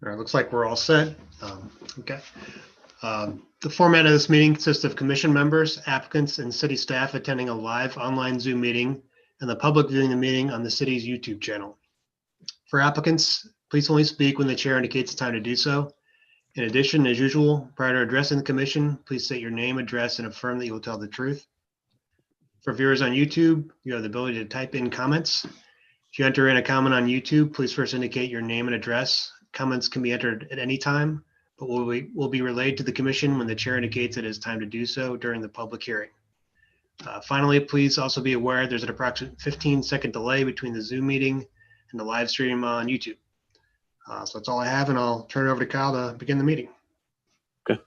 All right, looks like we're all set. Okay. The format of this meeting consists of commission members, applicants, and city staff attending a live online Zoom meeting and the public viewing the meeting on the city's YouTube channel. For applicants, please only speak when the chair indicates it's time to do so. In addition, as usual, prior to addressing the commission, please state your name, address, and affirm that you will tell the truth. For viewers on YouTube, you have the ability to type in comments. If you enter in a comment on YouTube, please first indicate your name and address. Comments can be entered at any time, but will be relayed to the commission when the chair indicates it is time to do so during the public hearing. Finally, please also be aware there's an approximate 15-second delay between the Zoom meeting and the live stream on YouTube. So that's all I have, and I'll turn it over to Kyle to begin the meeting. Okay.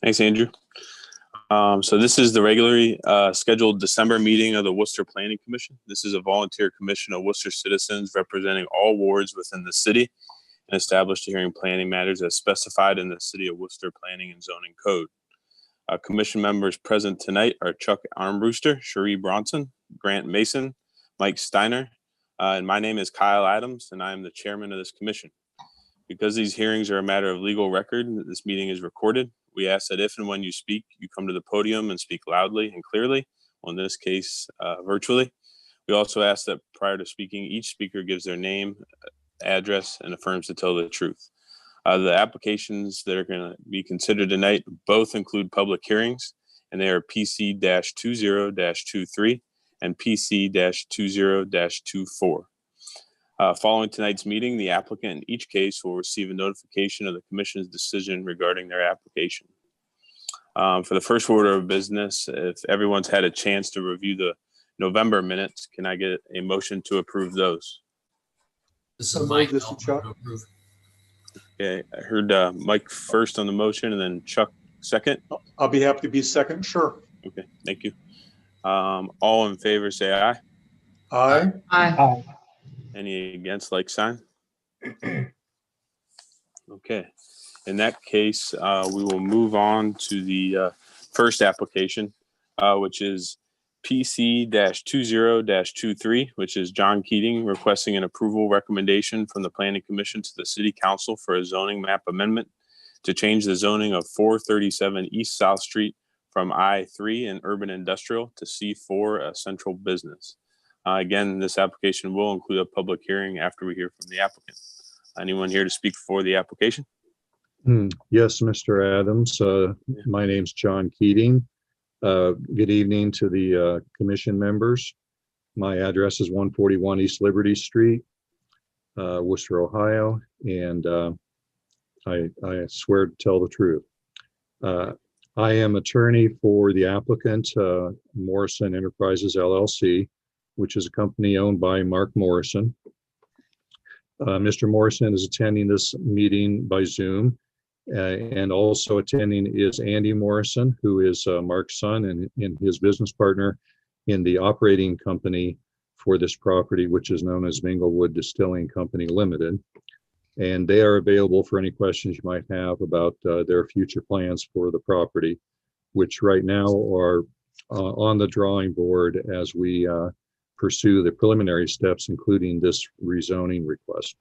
Thanks, Andrew. So this is the regularly scheduled December meeting of the Worcester Planning Commission. This is a volunteer commission of Worcester citizens representing all wards within the city and established to hearing planning matters as specified in the City of Worcester Planning and Zoning Code. Commission members present tonight are Chuck Armbruster, Cherie Bronson, Grant Mason, Mike Steiner, and my name is Kyle Adams, and I am the chairman of this commission. Because these hearings are a matter of legal record, this meeting is recorded. We ask that if and when you speak, you come to the podium and speak loudly and clearly, well, in this case, virtually. We also ask that prior to speaking, each speaker gives their name, address, and affirms to tell the truth. The applications that are going to be considered tonight both include public hearings, and they are PC-20-23 and PC-20-24. Following tonight's meeting, the applicant in each case will receive a notification of the commission's decision regarding their application. For the first order of business, if everyone's had a chance to review the November minutes, can I get a motion to approve those? This is Mike. This is Chuck. Okay, I heard Mike first on the motion and then Chuck second. I'll be happy to be second. Sure. Okay, thank you. All in favor, say aye. Aye. Aye. Any against, like sign? Okay, in that case, we will move on to the first application, which is PC-20-23, which is John Keating requesting an approval recommendation from the Planning Commission to the City Council for a zoning map amendment to change the zoning of 437 East South Street from I-3 and urban industrial to C4 a central business. Again, this application will include a public hearing after we hear from the applicant. Anyone here to speak for the application? Yes, Mr. Adams. My name's John Keating. Good evening to the commission members. My address is 141 East Liberty Street, Worcester, Ohio, and I swear to tell the truth. I am attorney for the applicant, Morrison Enterprises, LLC, which is a company owned by Mark Morrison. Mr. Morrison is attending this meeting by Zoom, and also attending is Andy Morrison, who is Mark's son and his business partner in the operating company for this property, which is known as Minglewood Distilling Company Limited. And they are available for any questions you might have about their future plans for the property, which right now are on the drawing board as we pursue the preliminary steps, including this rezoning request.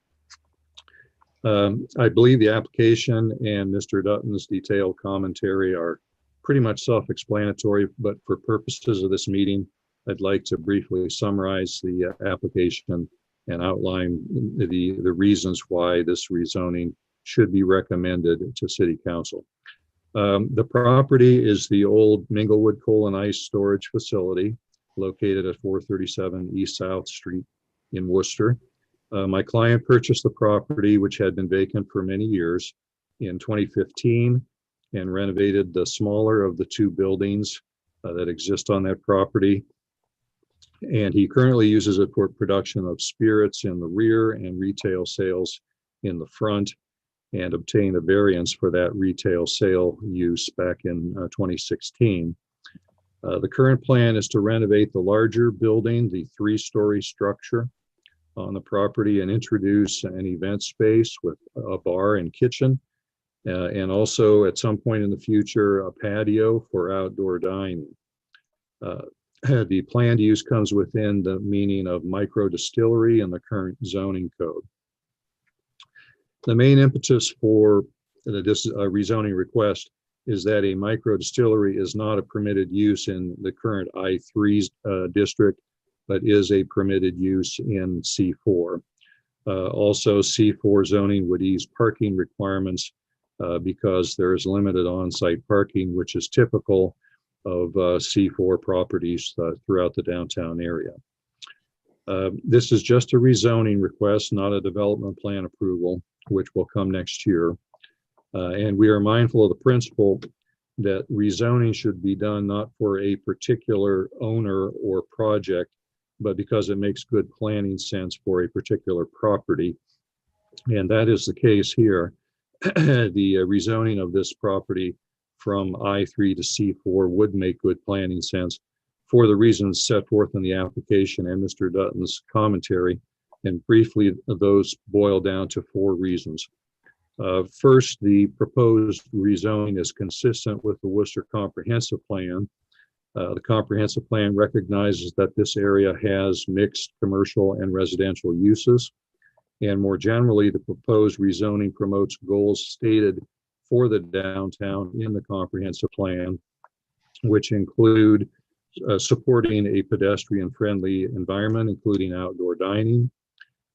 I believe the application and Mr. Dutton's detailed commentary are pretty much self-explanatory, but for purposes of this meeting, I'd like to briefly summarize the application and outline the reasons why this rezoning should be recommended to City Council. The property is the old Minglewood Coal and Ice Storage Facility located at 437 East South Street in Worcester. My client purchased the property, which had been vacant for many years, in 2015 and renovated the smaller of the two buildings that exist on that property. And he currently uses it for production of spirits in the rear and retail sales in the front, and obtained a variance for that retail sale use back in 2016. The current plan is to renovate the larger building, the 3-story structure on the property, and introduce an event space with a bar and kitchen, and also at some point in the future, a patio for outdoor dining. The planned use comes within the meaning of micro distillery in the current zoning code. The main impetus for this rezoning request is that a micro distillery is not a permitted use in the current I3 district, but is a permitted use in C4. Also, C4 zoning would ease parking requirements because there is limited on-site parking, which is typical of C4 properties throughout the downtown area. This is just a rezoning request, not a development plan approval, which will come next year. And we are mindful of the principle that rezoning should be done not for a particular owner or project, but because it makes good planning sense for a particular property. And that is the case here. The rezoning of this property from I3 to C4 would make good planning sense for the reasons set forth in the application and Mr. Dutton's commentary. And briefly, those boil down to 4 reasons. First, the proposed rezoning is consistent with the Worcester Comprehensive Plan. The comprehensive plan recognizes that this area has mixed commercial and residential uses. And more generally, the proposed rezoning promotes goals stated for the downtown in the comprehensive plan, which include supporting a pedestrian-friendly environment, including outdoor dining,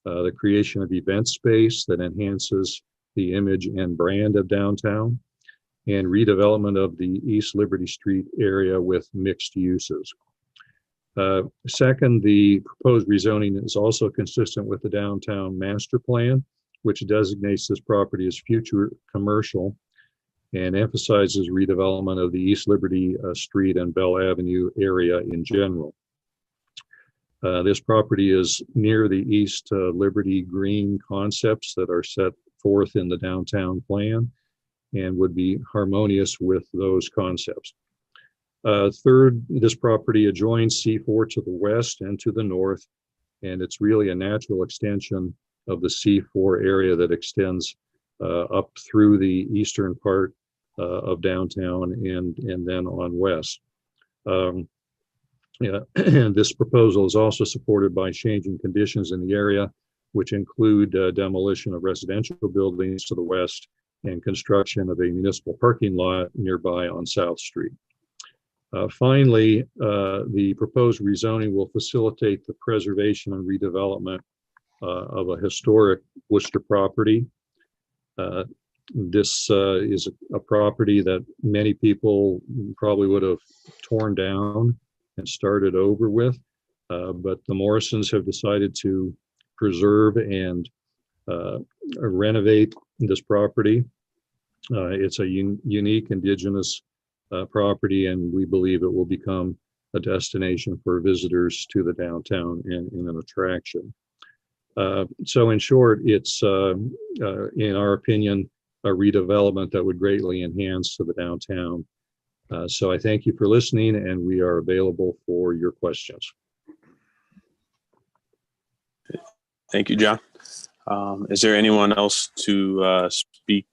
the creation of event space that enhances the image and brand of downtown, and redevelopment of the East Liberty Street area with mixed uses. Second, the proposed rezoning is also consistent with the downtown master plan, which designates this property as future commercial and emphasizes redevelopment of the East Liberty Street and Bell Avenue area in general. This property is near the East Liberty Green concepts that are set forth in the downtown plan and would be harmonious with those concepts. Third, this property adjoins C4 to the west and to the north, and it's really a natural extension of the C4 area that extends up through the eastern part of downtown and then on west. And this proposal is also supported by changing conditions in the area, which include demolition of residential buildings to the west and construction of a municipal parking lot nearby on South Street. Finally, the proposed rezoning will facilitate the preservation and redevelopment of a historic Worcester property. This is a property that many people probably would have torn down and started over with, but the Morrisons have decided to preserve and renovate this property. It's a unique indigenous property, and we believe it will become a destination for visitors to the downtown and an attraction. So in short, it's, in our opinion, a redevelopment that would greatly enhance to the downtown. So I thank you for listening, and we are available for your questions. Thank you, John. Is there anyone else to speak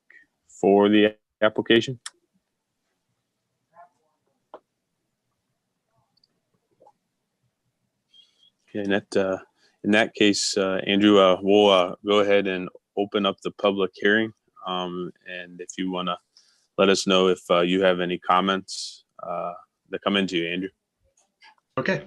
for the application? Okay, in that case, Andrew, we'll go ahead and open up the public hearing. And if you want to let us know if you have any comments that come into you, Andrew. Okay.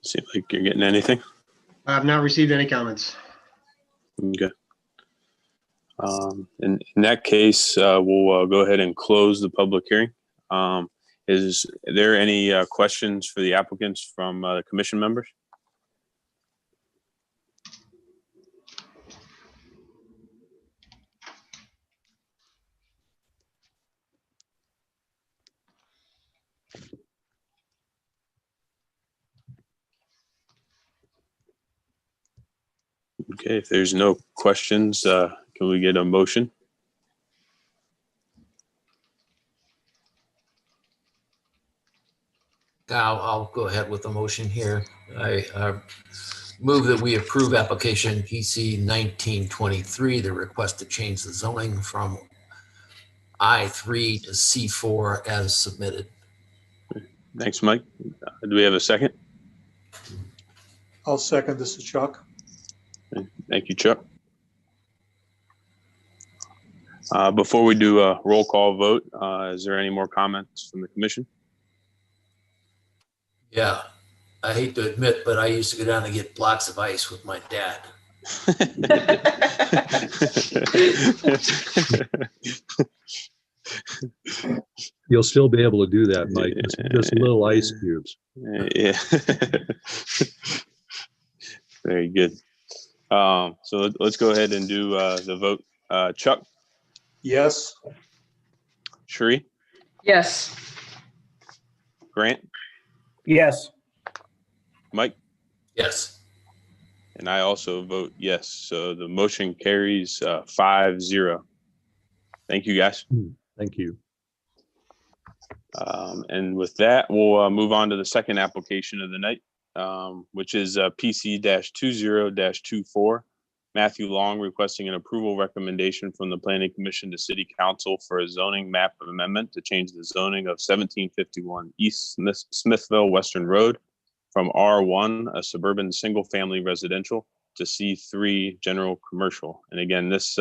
Seems like you're getting anything. I have not received any comments. Okay. In that case, we'll go ahead and close the public hearing. Is there any questions for the applicants from the commission members? Okay, if there's no questions, can we get a motion? I'll go ahead with the motion here. I move that we approve application PC 1923, the request to change the zoning from I3 to C4 as submitted. Thanks, Mike. Do we have a second? I'll second. This is Chuck. Thank you, Chuck. Before we do a roll call vote, is there any more comments from the commission? Yeah, I hate to admit, but I used to go down and get blocks of ice with my dad. You'll still be able to do that, Mike. Just little ice cubes. Yeah. Very good. So let's go ahead and do the vote. Chuck, Yes. Sheree, Yes. Grant, Yes. Mike, Yes. and I also vote yes. So the motion carries 5-0. Thank you, guys. Thank you. And with that, we'll move on to the second application of the night, which is PC-20-24. Matthew Long requesting an approval recommendation from the Planning Commission to City Council for a zoning map amendment to change the zoning of 1751 East Smithville Western Road from R1, a suburban single-family residential, to C3, general commercial. And again, this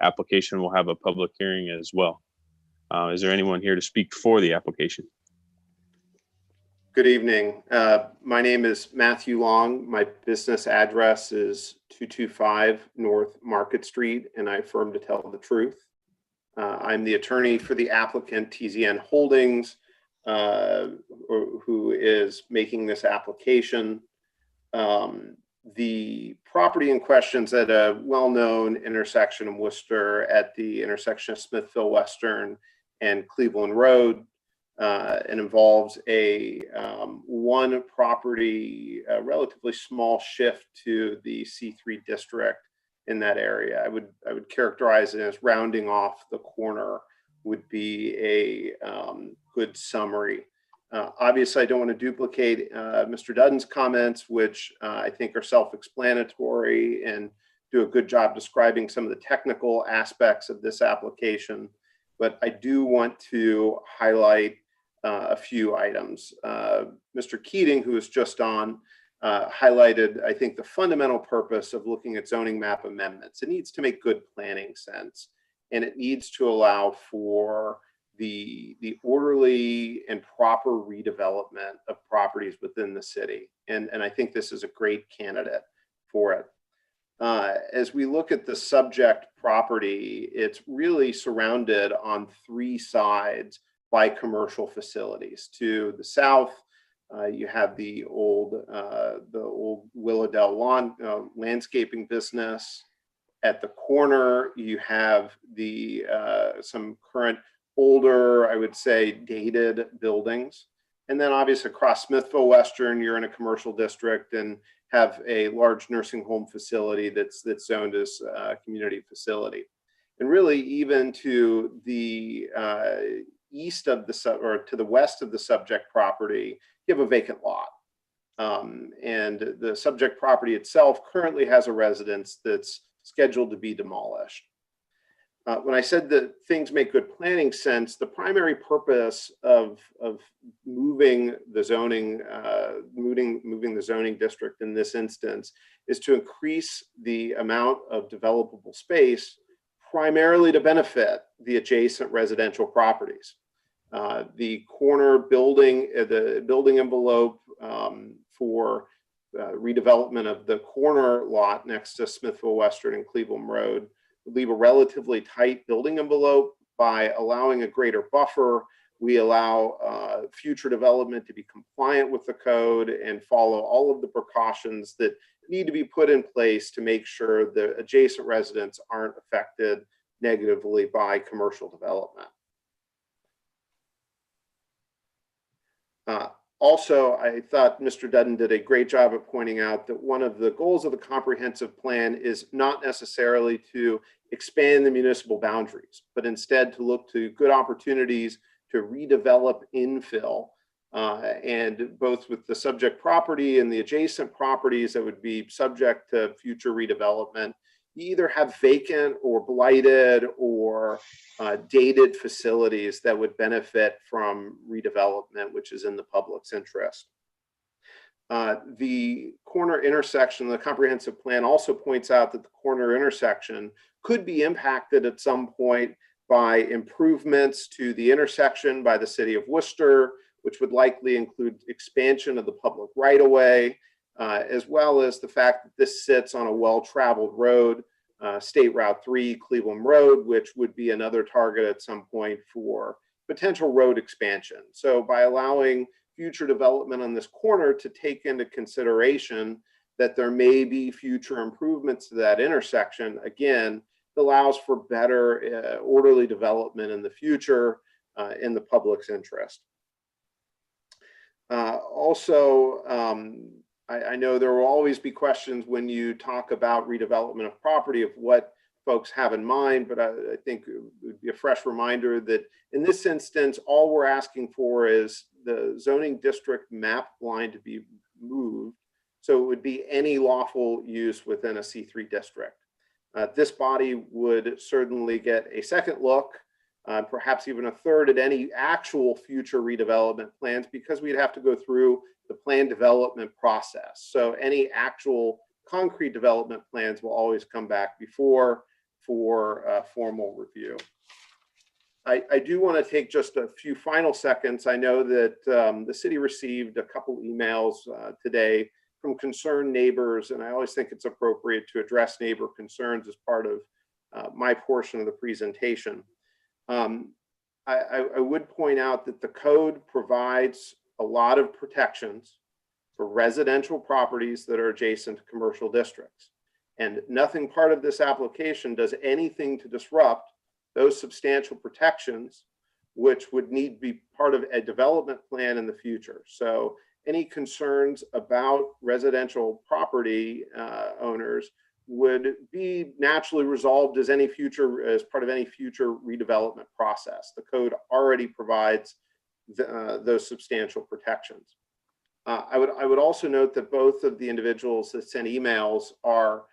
application will have a public hearing as well. Is there anyone here to speak for the application? Good evening. My name is Matthew Long. My business address is 225 North Market Street, and I affirm to tell the truth. I'm the attorney for the applicant TZN Holdings, who is making this application. The property in question is at a well-known intersection in Worcester at the intersection of Smithville Western and Cleveland Road. And involves a one property, a relatively small shift to the C3 district in that area. I would characterize it as rounding off the corner would be a good summary. Obviously, I don't want to duplicate Mr. Dutton's comments, which I think are self-explanatory and do a good job describing some of the technical aspects of this application. But I do want to highlight a few items. Mr. Keating, who was just on, highlighted, I think, the fundamental purpose of looking at zoning map amendments. It needs to make good planning sense, and it needs to allow for the orderly and proper redevelopment of properties within the city. And I think this is a great candidate for it. As we look at the subject property, it's really surrounded on three sides by commercial facilities. To the south, you have the old Willowdale landscaping business. At the corner, you have the some current older, I would say, dated buildings. And then obviously across Smithville Western, you're in a commercial district and have a large nursing home facility that's zoned as a community facility. And really even to the east of the or to the west of the subject property, you have a vacant lot. And the subject property itself currently has a residence that's scheduled to be demolished. When I said that things make good planning sense, the primary purpose of moving the zoning, moving the zoning district in this instance is to increase the amount of developable space, primarily to benefit the adjacent residential properties. The corner building, the building envelope for redevelopment of the corner lot next to Smithville Western and Cleveland Road leave a relatively tight building envelope. By allowing a greater buffer, we allow future development to be compliant with the code and follow all of the precautions that need to be put in place to make sure the adjacent residents aren't affected negatively by commercial development. Also, I thought Mr. Dutton did a great job of pointing out that one of the goals of the comprehensive plan is not necessarily to expand the municipal boundaries, but instead to look to good opportunities to redevelop infill, and both with the subject property and the adjacent properties that would be subject to future redevelopment, you either have vacant or blighted or dated facilities that would benefit from redevelopment, which is in the public's interest. The corner intersection, the comprehensive plan also points out that the corner intersection could be impacted at some point by improvements to the intersection by the city of Worcester, which would likely include expansion of the public right-of-way, as well as the fact that this sits on a well-traveled road, State Route 3, Cleveland Road, which would be another target at some point for potential road expansion. So by allowing future development on this corner to take into consideration that there may be future improvements to that intersection, again, it allows for better orderly development in the future in the public's interest. I know there will always be questions when you talk about redevelopment of property of what folks have in mind, but I think it would be a fresh reminder that in this instance, all we're asking for is the zoning district map line to be moved. So it would be any lawful use within a C3 district. This body would certainly get a second look, perhaps even a third at any actual future redevelopment plans, because we'd have to go through the plan development process. So any actual concrete development plans will always come back before for formal review. I do want to take just a few final seconds. I know that the city received a couple emails today from concerned neighbors, and I always think it's appropriate to address neighbor concerns as part of my portion of the presentation. I would point out that the code provides a lot of protections for residential properties that are adjacent to commercial districts. And nothing part of this application does anything to disrupt those substantial protections, which would need to be part of a development plan in the future. So any concerns about residential property owners would be naturally resolved as part of any future redevelopment process. The code already provides those substantial protections. I would also note that both of the individuals that sent emails are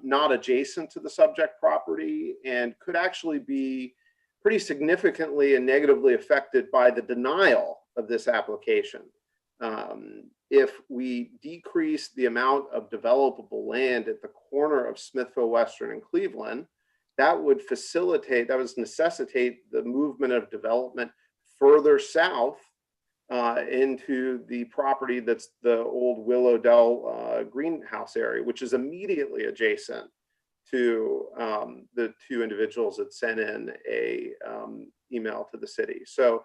not adjacent to the subject property and could actually be pretty significantly and negatively affected by the denial of this application. If we decrease the amount of developable land at the corner of Smithville Western and Cleveland, that would necessitate the movement of development further south into the property that's the old Willow Dell greenhouse area, which is immediately adjacent to the two individuals that sent in a email to the city. So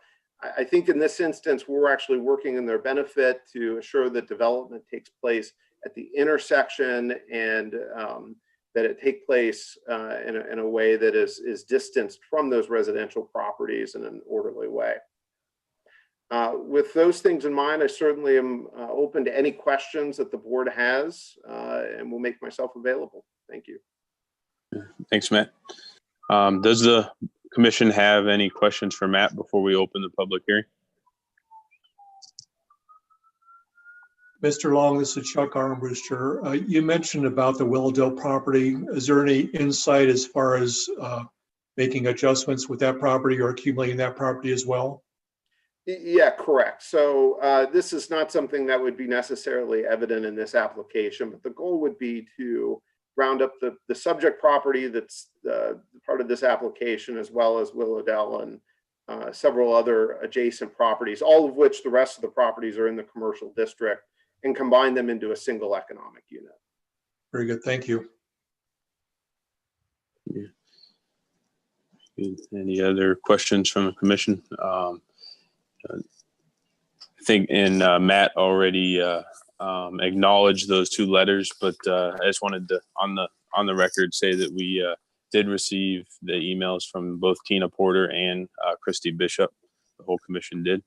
I think in this instance, we're actually working in their benefit to assure that development takes place at the intersection and that it take place in a way that is distanced from those residential properties in an orderly way. With those things in mind, I certainly am open to any questions that the board has and will make myself available. Thank you. Thanks, Matt. Does the commission have any questions for Matt before we open the public hearing? Mr. Long, this is Chuck Armbruster. You mentioned about the Willowdale property. Is there any insight as far as making adjustments with that property or accumulating that property as well? Yeah, correct. So this is not something that would be necessarily evident in this application, but the goal would be to round up the subject property that's part of this application, as well as Willowdale and several other adjacent properties, all of which the rest of the properties are in the commercial district, and combine them into a single economic unit. Very good. Thank you. Good. Any other questions from the commission? I think, and Matt already acknowledged those two letters, but I just wanted to, on the record, say that we did receive the emails from both Tina Porter and Christy Bishop. The whole commission did.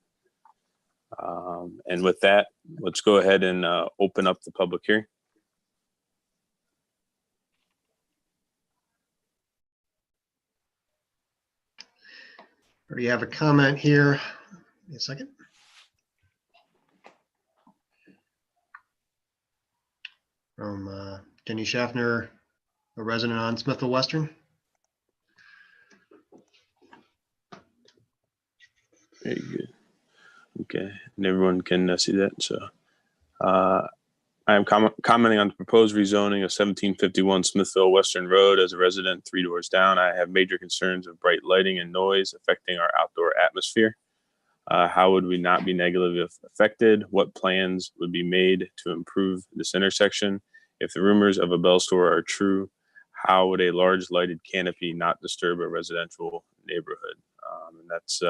And with that, let's go ahead and open up the public hearing. Already have a comment here. Give me a second. From Denny Schaffner, a resident on Smithville Western. Very good. Okay, and everyone can see that. So I am commenting on the proposed rezoning of 1751 Smithville Western Road. As a resident 3 doors down, I have major concerns of bright lighting and noise affecting our outdoor atmosphere. How would we not be negatively affected? What plans would be made to improve this intersection? If the rumors of a Bell store are true, how would a large lighted canopy not disturb a residential neighborhood? And that's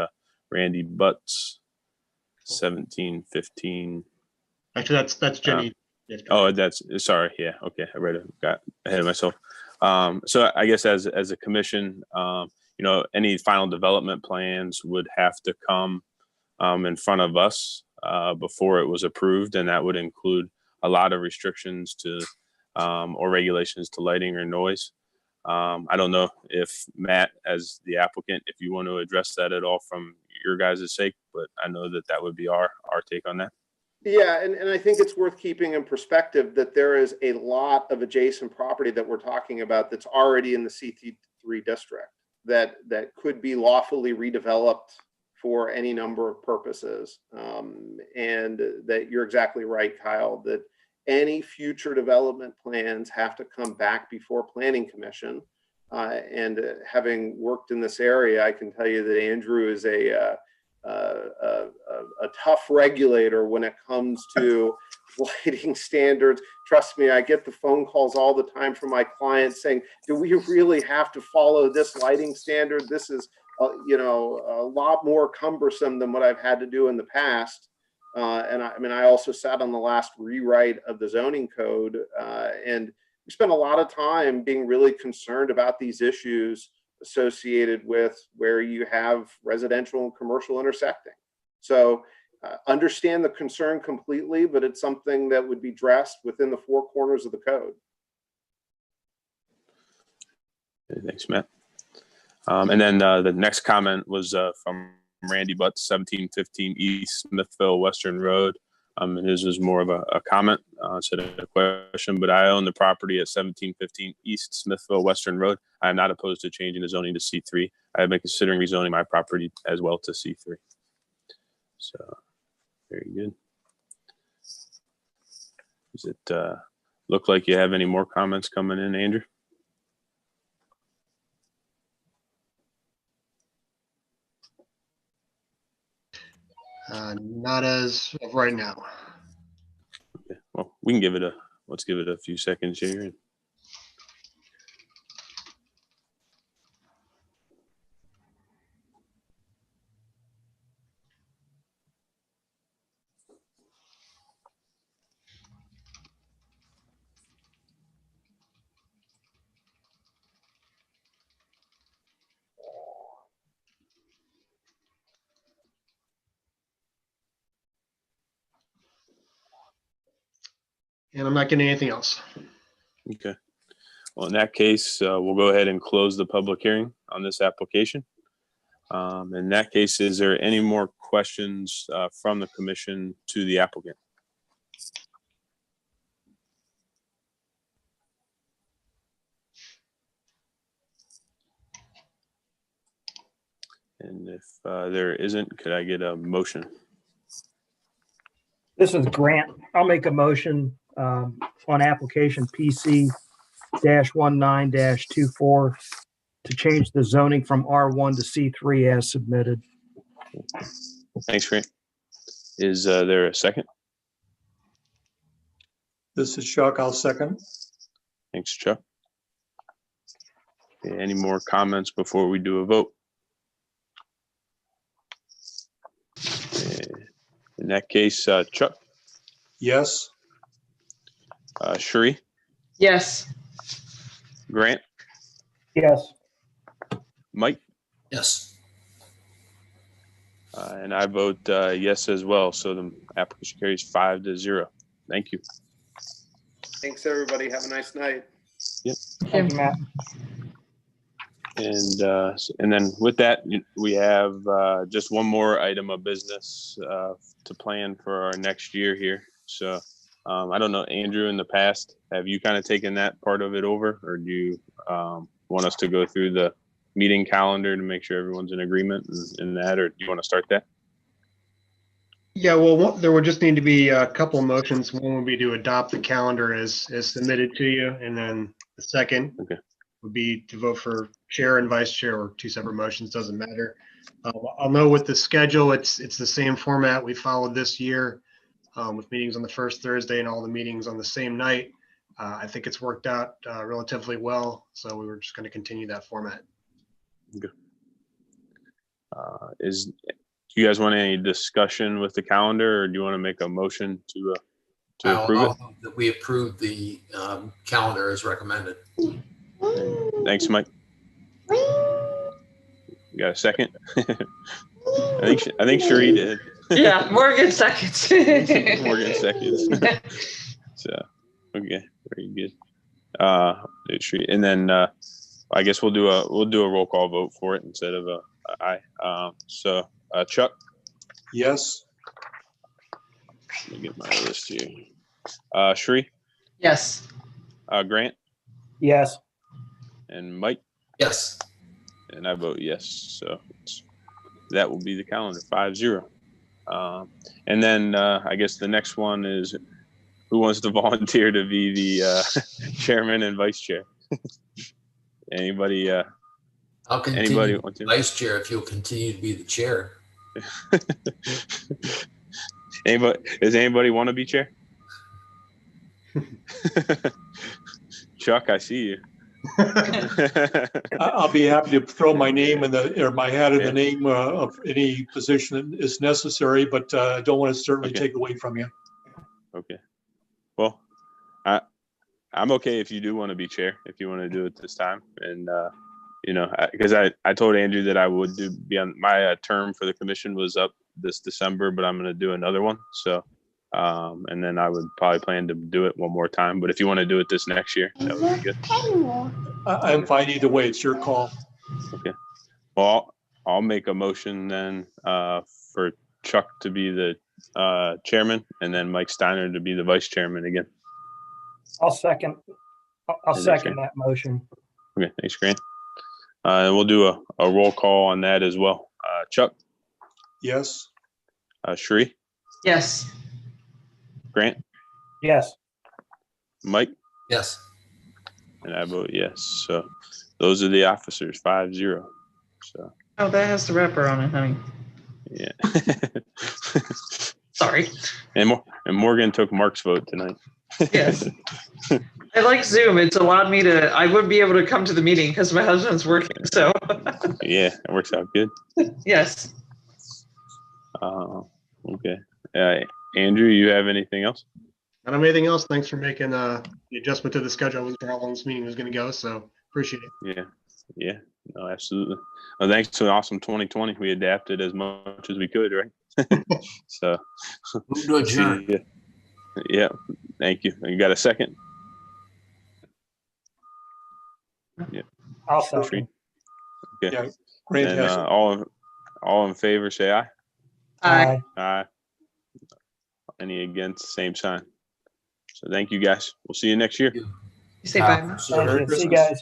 Randy Butts, 1715. Actually, that's Jenny. Oh, that's, sorry. Yeah. Okay. I read it. Got ahead of myself. So I guess as a commission, any final development plans would have to come in front of us before it was approved. And that would include a lot of restrictions to or regulations to lighting or noise. I don't know if Matt, as the applicant, if you want to address that at all from your guys' sake, but I know that would be our take on that. Yeah, and I think it's worth keeping in perspective that there is a lot of adjacent property that we're talking about that's already in the C3 district that could be lawfully redeveloped for any number of purposes. And that you're exactly right, Kyle, that any future development plans have to come back before Planning Commission. And having worked in this area, I can tell you that Andrew is a tough regulator when it comes to lighting standards. Trust me, I get the phone calls all the time from my clients saying, do we really have to follow this lighting standard? This is, a lot more cumbersome than what I've had to do in the past. And I also sat on the last rewrite of the zoning code, and we spent a lot of time being really concerned about these issues associated with where you have residential and commercial intersecting. So understand the concern completely, but it's something that would be addressed within the four corners of the code. Thanks, Matt. And then the next comment was from Randy Butts, 1715 East Smithville Western Road. And his was more of a comment instead of a question, but I own the property at 1715 East Smithville Western Road. I am not opposed to changing the zoning to C3. I have been considering rezoning my property as well to C3. So, very good. Does it look like you have any more comments coming in, Andrew? Not as of right now. Okay. Well, we can let's give it a few seconds here. And I'm not getting anything else. Okay. Well, in that case, we'll go ahead and close the public hearing on this application. In that case, is there any more questions from the commission to the applicant? And if there isn't, could I get a motion? This is Grant. I'll make a motion on application PC-19-24 to change the zoning from R1 to C3 as submitted. Thanks, Grant. Is there a second? This is Chuck. I'll second. Thanks, Chuck. Okay, any more comments before we do a vote? Okay, in that case, Chuck, Yes. Sheree, Yes. Grant, Yes. Mike, Yes. and I vote yes as well. So the application carries 5-0. Thank you. Thanks, everybody. Have a nice night. Thank you, Matt. And then with that, we have just one more item of business to plan for our next year here. So I don't know, Andrew, in the past, have you kind of taken that part of it over, or do you want us to go through the meeting calendar to make sure everyone's in agreement in that, or do you want to start that? Yeah, well, there would just need to be a couple motions. One would be to adopt the calendar as submitted to you, and then the second Okay. would be to vote for chair and vice chair, or two separate motions, doesn't matter. I'll know with the schedule, it's the same format we followed this year, with meetings on the first Thursday and all the meetings on the same night. I think it's worked out relatively well, so we were just going to continue that format. Do you guys want any discussion with the calendar, or do you want to make a motion to approve it? I'll move that we approve the calendar as recommended. Thanks, Mike. You got a second? I think Sheree did. Yeah, Morgan seconds. Morgan seconds. So, okay, very good. Sheree, and then I guess we'll do a roll call vote for it instead of a aye. So Chuck, Yes. let me get my list here. Sheree, Yes. Grant, Yes. and Mike, Yes. and I vote yes. So that will be the calendar, 5-0. And then I guess the next one is who wants to volunteer to be the chairman and vice chair? Anybody? I'll continue Anybody want to? vice chair if you'll continue to be the chair. Does anybody want to be chair? Chuck, I see you. I'll be happy to throw my name or my hat in the name of any position that is necessary, but I don't want to certainly Okay. take away from you. Okay. Well, I'm okay if you do want to be chair, if you want to do it this time. And, because I told Andrew that I would be on my term for the commission was up this December, but I'm going to do another one. So, and then I would probably plan to do it one more time. But if you want to do it this next year, that would be good. I'm fine either way. It's your call. Okay. Well, I'll make a motion then for Chuck to be the chairman, and then Mike Steiner to be the vice chairman again. I'll second Is that fair? that motion. Okay, thanks, Grant. And we'll do a roll call on that as well. Chuck, Yes. Sheree, Yes. Grant, Yes. Mike, Yes. and I vote yes. So those are the officers, 5-0. So Oh, that has the wrapper on it, honey. yeah. Sorry. And Morgan took Mark's vote tonight. Yes. I like Zoom. It's allowed me to, I wouldn't be able to come to the meeting because my husband's working. So, Yeah, it works out good. yes. Okay. Andrew, you have anything else? I don't have anything else. Thanks for making the adjustment to the schedule. I wasn't sure how long this meeting was going to go, so appreciate it. Yeah, no, absolutely. Well, thanks to an awesome 2020, we adapted as much as we could, right? So, Move to adjourn. yeah, thank you. You got a second? I'll second. Okay. Yeah, Grant And has it. all in favor, say aye. Aye. Aye. Any against, same sign. So thank you, guys. We'll see you next year. You say bye. Sir. Thank you. See you guys.